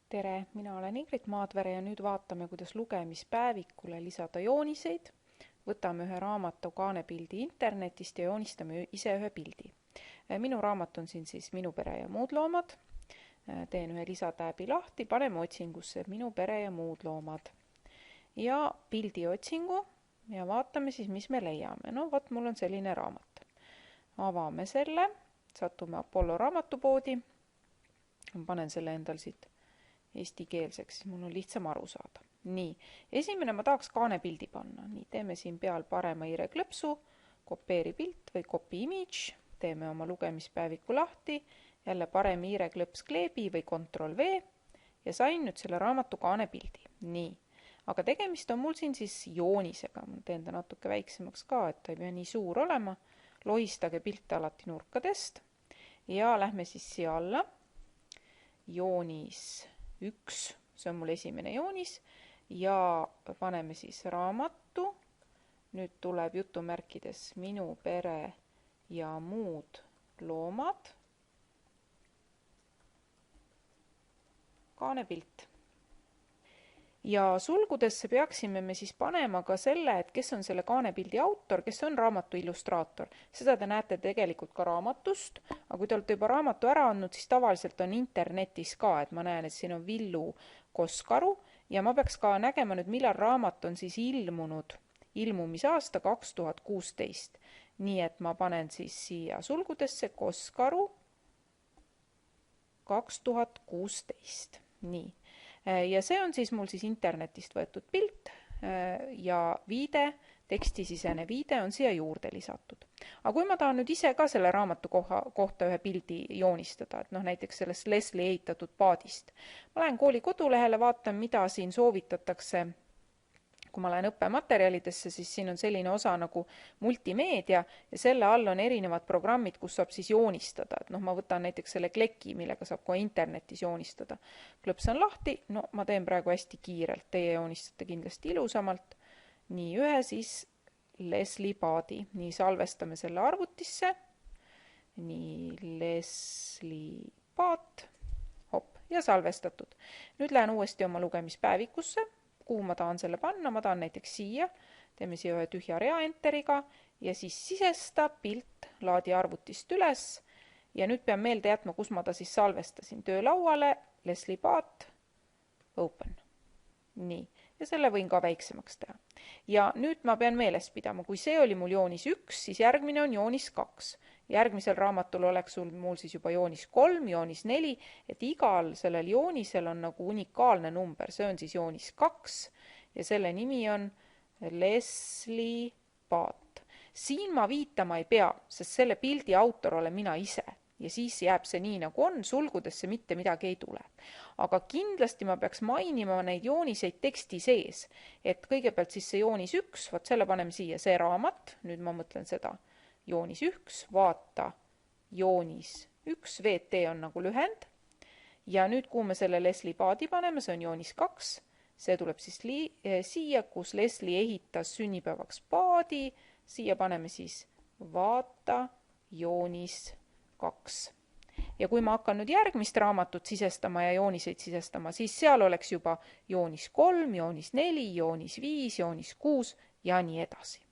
Tere, mina olen Ingrid Maadvere ja nüüd vaatame, kuidas lugemispäevikule lisada jooniseid. Võtame ühe raamatu kaanepildi internetist ja joonistame ise ühe pildi. Minu raamat on siin siis Minu pere ja muud loomad. Teen ühe lisatääbi lahti, paneme otsingusse Minu pere ja muud loomad. Ja pildi otsingu ja vaatame siis, mis me leiame. No vot, mul on selline raamat. Avame selle, satume Apollo raamatupoodi. Panen selle endal siit eestikeelseks, siis mul on lihtsam aru saada. Nii, esimene ma tahaks kaanepildi panna. Nii, teeme siin peal parema hiireklõpsu, kopeeri pilt või copy image, teeme oma lugemispäeviku lahti, jälle parem hiireklõps kleebi või Ctrl-V ja sain nüüd selle raamatu kaanepildi. Nii, aga tegemist on mul siin siis joonisega. Ma teen ta natuke väiksemaks ka, et ta ei pea nii suur olema. Lohistage pilte alati nurkadest ja lähme siis siia alla. Joonis 1, see on mul esimene joonis ja paneme siis raamatu. Nüüd tuleb jutumärkides Minu pere ja muud loomad. Kaanepilt. Ja sulgudesse peaksime me siis panema ka selle, et kes on selle kaanepildi autor, kes on raamatu illustraator. Seda te näete tegelikult ka raamatust, aga kui te olete juba raamatu ära andnud, siis tavaliselt on internetis ka, et ma näen, et siin on Villu Koskaru ja ma peaks ka nägema nüüd, millal raamat on siis ilmunud, ilmumisaasta 2016. Nii et ma panen siis siia sulgudesse Koskaru 2016. Nii. Ja see on siis mul siis internetist võetud pilt ja viide, tekstisisene viide on siia juurde lisatud. Aga kui ma tahan nüüd ise ka selle raamatu kohta ühe pildi joonistada, et näiteks sellest Leslie ehitatud paadist. Ma lähen kooli kodulehele, vaatan, mida siin soovitatakse. Kui ma lähen õppematerjalidesse, siis siin on selline osa nagu multimeedia ja selle all on erinevad programmid, kus saab siis joonistada. Et ma võtan näiteks selle kleki, millega saab kohe internetis joonistada. Klõpsan lahti, ma teen praegu hästi kiirelt, teie joonistate kindlasti ilusamalt. Nii, ühe siis Leslie paadi. Nii, salvestame selle arvutisse. Nii, Leslie paat. Hopp, ja salvestatud. Nüüd lähen uuesti oma lugemispäevikusse. Kuhu ma tahan selle panna, ma tahan näiteks siia, teeme siia ühe tühja rea enteriga ja siis sisesta pilt laadi arvutist üles ja nüüd pean meelde jätma, kus ma ta siis salvestasin. Töölauale, Leslie paat, open. Nii, ja selle võin ka väiksemaks teha. Ja nüüd ma pean meeles pidama, kui see oli mul joonis 1, siis järgmine on joonis 2. Järgmisel raamatul oleks mul siis juba joonis 3, joonis 4, et igal sellel joonisel on nagu unikaalne number. See on siis joonis 2 ja selle nimi on Leslie paat. Siin ma viitama ei pea, sest selle pildi autor olen mina ise. Ja siis jääb see nii nagu on, sulgudesse mitte midagi ei tule. Aga kindlasti ma peaks mainima neid jooniseid teksti sees. Et kõigepealt siis see joonis 1, võt selle paneme siia see raamat, nüüd ma mõtlen seda. Joonis 1, vaata, joonis 1, VT on nagu lühend. Ja nüüd, kuhu me selle Leslie paadi paneme, see on joonis 2. See tuleb siis siia, kus Leslie ehitas sünnipäevaks paadi. Siia paneme siis vaata, joonis 2. Ja kui ma hakkan nüüd järgmist raamatut sisestama ja jooniseid sisestama, siis seal oleks juba joonis 3, joonis 4, joonis 5, joonis 6 ja nii edasi.